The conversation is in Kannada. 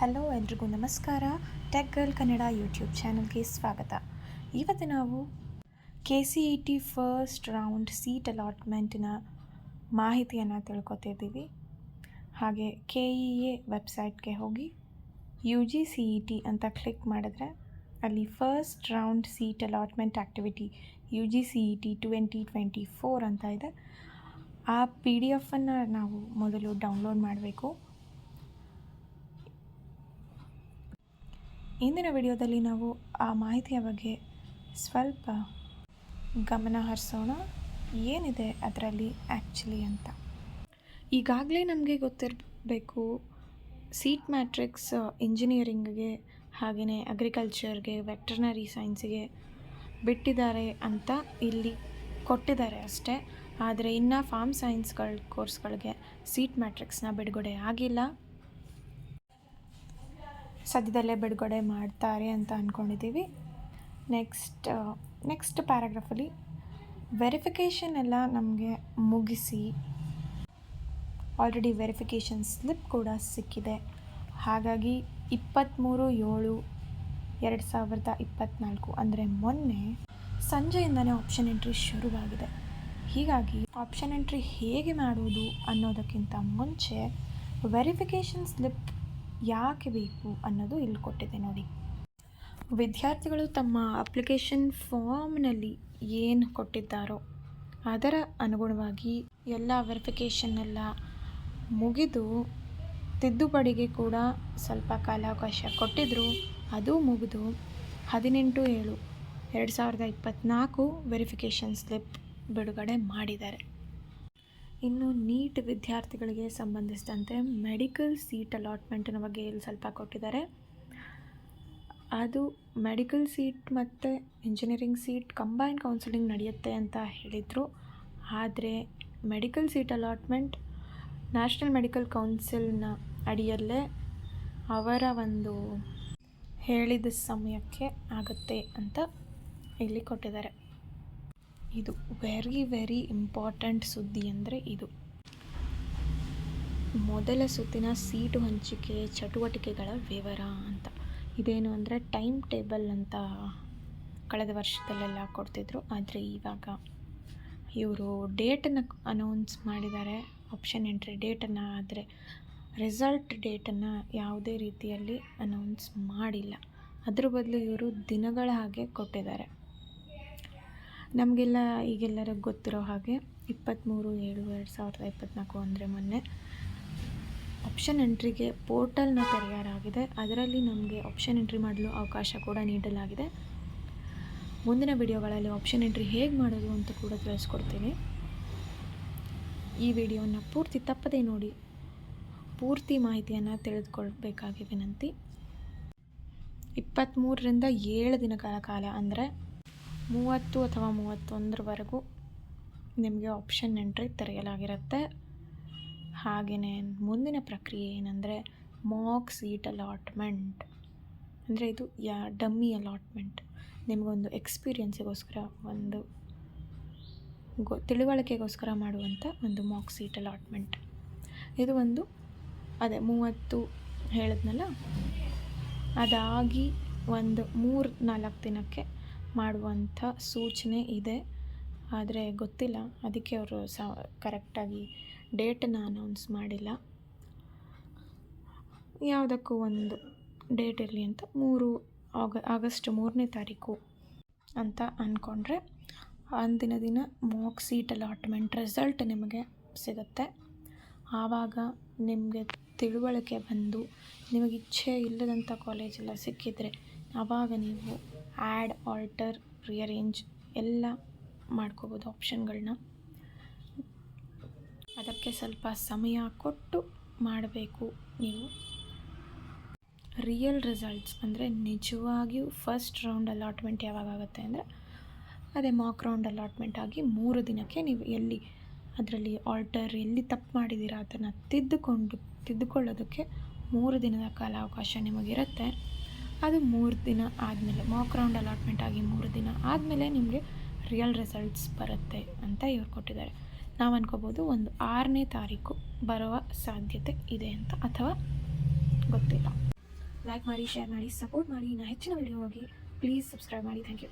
ಹಲೋ ಎಲ್ರಿಗೂ ನಮಸ್ಕಾರ. ಟೆಕ್ ಗರ್ಲ್ ಕನ್ನಡ ಯೂಟ್ಯೂಬ್ ಚಾನಲ್ಗೆ ಸ್ವಾಗತ. ಇವತ್ತು ನಾವು KCET ಫಸ್ಟ್ ರೌಂಡ್ ಸೀಟ್ ಅಲಾಟ್ಮೆಂಟಿನ ಮಾಹಿತಿಯನ್ನು ತಿಳ್ಕೊತಿದ್ದೀವಿ. ಹಾಗೆ KEA ವೆಬ್ಸೈಟ್ಗೆ ಹೋಗಿ UGCET ಅಂತ ಕ್ಲಿಕ್ ಮಾಡಿದ್ರೆ ಅಲ್ಲಿ first round seat allotment activity UGCET 2024 ಅಂತ ಇದೆ. ಆ PDF ನಾವು ಮೊದಲು ಡೌನ್ಲೋಡ್ ಮಾಡಬೇಕು. ಇಂದಿನ ವಿಡಿಯೋದಲ್ಲಿ ನಾವು ಆ ಮಾಹಿತಿಯ ಬಗ್ಗೆ ಸ್ವಲ್ಪ ಗಮನ ಹರಿಸೋಣ. ಏನಿದೆ ಅದರಲ್ಲಿ ಆ್ಯಕ್ಚುಲಿ ಅಂತ. ಈಗಾಗಲೇ ನಮಗೆ ಗೊತ್ತಿರಬೇಕು, ಸೀಟ್ ಮ್ಯಾಟ್ರಿಕ್ಸ್ ಇಂಜಿನಿಯರಿಂಗ್ಗೆ ಹಾಗೆಯೇ ಅಗ್ರಿಕಲ್ಚರ್ಗೆ, ವೆಟರ್ನರಿ ಸೈನ್ಸಿಗೆ ಬಿಟ್ಟಿದ್ದಾರೆ ಅಂತ ಇಲ್ಲಿ ಕೊಟ್ಟಿದ್ದಾರೆ ಅಷ್ಟೇ. ಆದರೆ ಇನ್ನು ಫಾರ್ಮ್ ಸೈನ್ಸ್ಗಳ ಕೋರ್ಸ್ಗಳಿಗೆ ಸೀಟ್ ಮ್ಯಾಟ್ರಿಕ್ಸ್ನ ಬಿಡುಗಡೆ ಆಗಿಲ್ಲ. ಸದ್ಯದಲ್ಲೇ ಬಿಡುಗಡೆ ಮಾಡ್ತಾರೆ ಅಂತ ಅಂದ್ಕೊಂಡಿದ್ದೀವಿ. ನೆಕ್ಸ್ಟ್ ಪ್ಯಾರಾಗ್ರಾಫಲ್ಲಿ ವೆರಿಫಿಕೇಷನ್ ಎಲ್ಲ ನಮಗೆ ಮುಗಿಸಿ ಆಲ್ರೆಡಿ ವೆರಿಫಿಕೇಷನ್ ಸ್ಲಿಪ್ ಕೂಡ ಸಿಕ್ಕಿದೆ. ಹಾಗಾಗಿ 23/7/2024 ಅಂದರೆ ಮೊನ್ನೆ ಸಂಜೆಯಿಂದನೇ ಆಪ್ಷನ್ ಎಂಟ್ರಿ ಶುರುವಾಗಿದೆ. ಹೀಗಾಗಿ ಆಪ್ಷನ್ ಎಂಟ್ರಿ ಹೇಗೆ ಮಾಡುವುದು ಅನ್ನೋದಕ್ಕಿಂತ ಮುಂಚೆ ವೆರಿಫಿಕೇಷನ್ ಸ್ಲಿಪ್ ಯಾಕೆ ಬೇಕು ಅನ್ನೋದು ಇಲ್ಲಿ ಕೊಟ್ಟಿದೆ ನೋಡಿ. ವಿದ್ಯಾರ್ಥಿಗಳು ತಮ್ಮ ಅಪ್ಲಿಕೇಶನ್ ಫಾರ್ಮ್ನಲ್ಲಿ ಏನು ಕೊಟ್ಟಿದ್ದಾರೋ ಅದರ ಅನುಗುಣವಾಗಿ ಎಲ್ಲ ವೆರಿಫಿಕೇಷನ್ ಎಲ್ಲ ಮುಗಿದು ತಿದ್ದುಪಡಿಗೆ ಕೂಡ ಸ್ವಲ್ಪ ಕಾಲಾವಕಾಶ ಕೊಟ್ಟಿದ್ದರು. ಅದು ಮುಗಿದು 18/7/2024 ವೆರಿಫಿಕೇಷನ್ ಸ್ಲಿಪ್ ಬಿಡುಗಡೆ ಮಾಡಿದ್ದಾರೆ. ಇನ್ನು ನೀಟ್ ವಿದ್ಯಾರ್ಥಿಗಳಿಗೆ ಸಂಬಂಧಿಸಿದಂತೆ ಮೆಡಿಕಲ್ ಸೀಟ್ ಅಲಾಟ್ಮೆಂಟಿನ ಬಗ್ಗೆ ಇಲ್ಲಿ ಸ್ವಲ್ಪ ಕೊಟ್ಟಿದ್ದಾರೆ. ಅದು ಮೆಡಿಕಲ್ ಸೀಟ್ ಮತ್ತು ಇಂಜಿನಿಯರಿಂಗ್ ಸೀಟ್ ಕಂಬೈನ್ ಕೌನ್ಸಿಲಿಂಗ್ ನಡೆಯುತ್ತೆ ಅಂತ ಹೇಳಿದರು. ಆದರೆ medical seat allotment national medical ಕೌನ್ಸಿಲ್ನ ಅಡಿಯಲ್ಲೇ ಅವರ ಒಂದು ಹೇಳಿದ ಸಮಯಕ್ಕೆ ಆಗುತ್ತೆ ಅಂತ ಇಲ್ಲಿ ಕೊಟ್ಟಿದ್ದಾರೆ. ಇದು ವೆರಿ ಇಂಪಾರ್ಟೆಂಟ್ ಸುದ್ದಿ. ಅಂದರೆ ಇದು ಮೊದಲ ಸುತ್ತಿನ ಸೀಟು ಹಂಚಿಕೆ ಚಟುವಟಿಕೆಗಳ ವಿವರ ಅಂತ. ಇದೇನು ಅಂದರೆ ಟೈಮ್ ಟೇಬಲ್ ಅಂತ ಕಳೆದ ವರ್ಷದಲ್ಲೆಲ್ಲ ಕೊಡ್ತಿದ್ರು. ಆದರೆ ಇವಾಗ ಇವರು ಡೇಟನ್ನು ಅನೌನ್ಸ್ ಮಾಡಿದ್ದಾರೆ, ಆಪ್ಷನ್ ಎಂಟ್ರಿ ಡೇಟನ್ನು. ಆದರೆ ರಿಸಲ್ಟ್ ಡೇಟನ್ನು ಯಾವುದೇ ರೀತಿಯಲ್ಲಿ ಅನೌನ್ಸ್ ಮಾಡಿಲ್ಲ. ಅದ್ರ ಬದಲು ಇವರು ದಿನಗಳ ಹಾಗೆ ಕೊಟ್ಟಿದ್ದಾರೆ. ನಮಗೆಲ್ಲ ಈಗೆಲ್ಲರಿಗೂ ಗೊತ್ತಿರೋ ಹಾಗೆ 23/7/2024 ಅಂದರೆ ಮೊನ್ನೆ ಆಪ್ಷನ್ ಎಂಟ್ರಿಗೆ ಪೋರ್ಟಲ್ನ ತೆರೆಯಲಾಗಿದೆ. ಅದರಲ್ಲಿ ನಮಗೆ ಆಪ್ಷನ್ ಎಂಟ್ರಿ ಮಾಡಲು ಅವಕಾಶ ಕೂಡ ನೀಡಲಾಗಿದೆ. ಮುಂದಿನ ವಿಡಿಯೋಗಳಲ್ಲಿ ಆಪ್ಷನ್ ಎಂಟ್ರಿ ಹೇಗೆ ಮಾಡೋದು ಅಂತ ಕೂಡ ತಿಳಿಸ್ಕೊಡ್ತೀನಿ. ಈ ವಿಡಿಯೋನ ಪೂರ್ತಿ ತಪ್ಪದೇ ನೋಡಿ, ಪೂರ್ತಿ ಮಾಹಿತಿಯನ್ನು ತಿಳಿದುಕೊಳ್ಬೇಕಾಗಿ ವಿನಂತಿ. 23ರಿಂದ 7 ದಿನಗಳ ಕಾಲ ಅಂದರೆ 30 ಅಥವಾ 31ರವರೆಗೂ ನಿಮಗೆ ಆಪ್ಷನ್ ಎಂಟ್ರಿ ತೆರೆಯಲಾಗಿರುತ್ತೆ. ಹಾಗೆಯೇ ಮುಂದಿನ ಪ್ರಕ್ರಿಯೆ ಏನಂದರೆ ಮಾಕ್ ಸೀಟ್ ಅಲಾಟ್ಮೆಂಟ್. ಅಂದರೆ ಇದು ಡಮ್ಮಿ ಅಲಾಟ್ಮೆಂಟ್. ನಿಮಗೊಂದು ಎಕ್ಸ್ಪೀರಿಯನ್ಸಿಗೋಸ್ಕರ, ಒಂದು ತಿಳುವಳಿಕೆಗೋಸ್ಕರ ಮಾಡುವಂಥ ಒಂದು ಮಾಕ್ ಸೀಟ್ ಅಲಾಟ್ಮೆಂಟ್. ಇದು ಒಂದು 30 ಹೇಳಿದ್ನಲ್ಲ, ಅದಾಗಿ ಒಂದು 3-4 ದಿನಕ್ಕೆ ಮಾಡುವಂಥ ಸೂಚನೆ ಇದೆ. ಆದರೆ ಗೊತ್ತಿಲ್ಲ, ಅದಕ್ಕೆ ಅವರು ಕರೆಕ್ಟಾಗಿ ಡೇಟನ್ನು ಅನೌನ್ಸ್ ಮಾಡಿಲ್ಲ. ಯಾವುದಕ್ಕೂ ಒಂದು ಡೇಟ್ ಇರಲಿ ಅಂತ ಆಗಸ್ಟ್ 3ನೇ ತಾರೀಕು ಅಂತ ಅಂದ್ಕೊಂಡ್ರೆ ಅಂದಿನ ದಿನ ಮಾಕ್ ಸೀಟ್ ಅಲಾಟ್ಮೆಂಟ್ ರಿಸಲ್ಟ್ ನಿಮಗೆ ಸಿಗುತ್ತೆ. ಆವಾಗ ನಿಮಗೆ ತಿಳುವಳಿಕೆ ಬಂದು ನಿಮಗೆ ಇಚ್ಛೆ ಇಲ್ಲದಂಥ ಕಾಲೇಜೆಲ್ಲ ಸಿಕ್ಕಿದರೆ ಆವಾಗ ನೀವು ಆ್ಯಡ್, ಆಲ್ಟರ್, ರಿಅರೇಂಜ್ ಎಲ್ಲ ಮಾಡ್ಕೋಬೋದು ಆಪ್ಷನ್ಗಳನ್ನ. ಅದಕ್ಕೆ ಸ್ವಲ್ಪ ಸಮಯ ಕೊಟ್ಟು ಮಾಡಬೇಕು ನೀವು. ರಿಯಲ್ ರಿಸಲ್ಟ್ಸ್ ಅಂದರೆ ನಿಜವಾಗಿಯೂ ಫಸ್ಟ್ ರೌಂಡ್ ಅಲಾಟ್ಮೆಂಟ್ ಯಾವಾಗ ಆಗುತ್ತೆ ಅಂದರೆ ಅದೇ ಮಾಕ್ ರೌಂಡ್ ಅಲಾಟ್ಮೆಂಟ್ ಆಗಿ 3 ದಿನಕ್ಕೆ ನೀವು ಎಲ್ಲಿ ಅದರಲ್ಲಿ ಆಲ್ಟರ್ ಎಲ್ಲಿ ತಪ್ಪು ಮಾಡಿದ್ದೀರಾ ಅದನ್ನು ತಿದ್ದುಕೊಳ್ಳೋದಕ್ಕೆ 3 ದಿನದ ಕಾಲಾವಕಾಶ ನಿಮಗಿರುತ್ತೆ. ಅದು 3 ದಿನ ಆದಮೇಲೆ, ಮಾಕ್ ರೌಂಡ್ ಅಲಾಟ್ಮೆಂಟ್ ಆಗಿ 3 ದಿನ ಆದಮೇಲೆ ನಿಮಗೆ ರಿಯಲ್ ರಿಸಲ್ಟ್ಸ್ ಬರುತ್ತೆ ಅಂತ ಇವ್ರು ಕೊಟ್ಟಿದ್ದಾರೆ. ನಾವು ಅನ್ಕೋಬೋದು ಒಂದು 6ನೇ ತಾರೀಕು ಬರುವ ಸಾಧ್ಯತೆ ಇದೆ ಅಂತ, ಅಥವಾ ಗೊತ್ತಿಲ್ಲ. ಲೈಕ್ ಮಾಡಿ, ಶೇರ್ ಮಾಡಿ, ಸಪೋರ್ಟ್ ಮಾಡಿ. ಇನ್ನು ಹೆಚ್ಚಿನ ವಿಡಿಯೋಗೆ ಪ್ಲೀಸ್ ಸಬ್ಸ್ಕ್ರೈಬ್ ಮಾಡಿ. Thank you.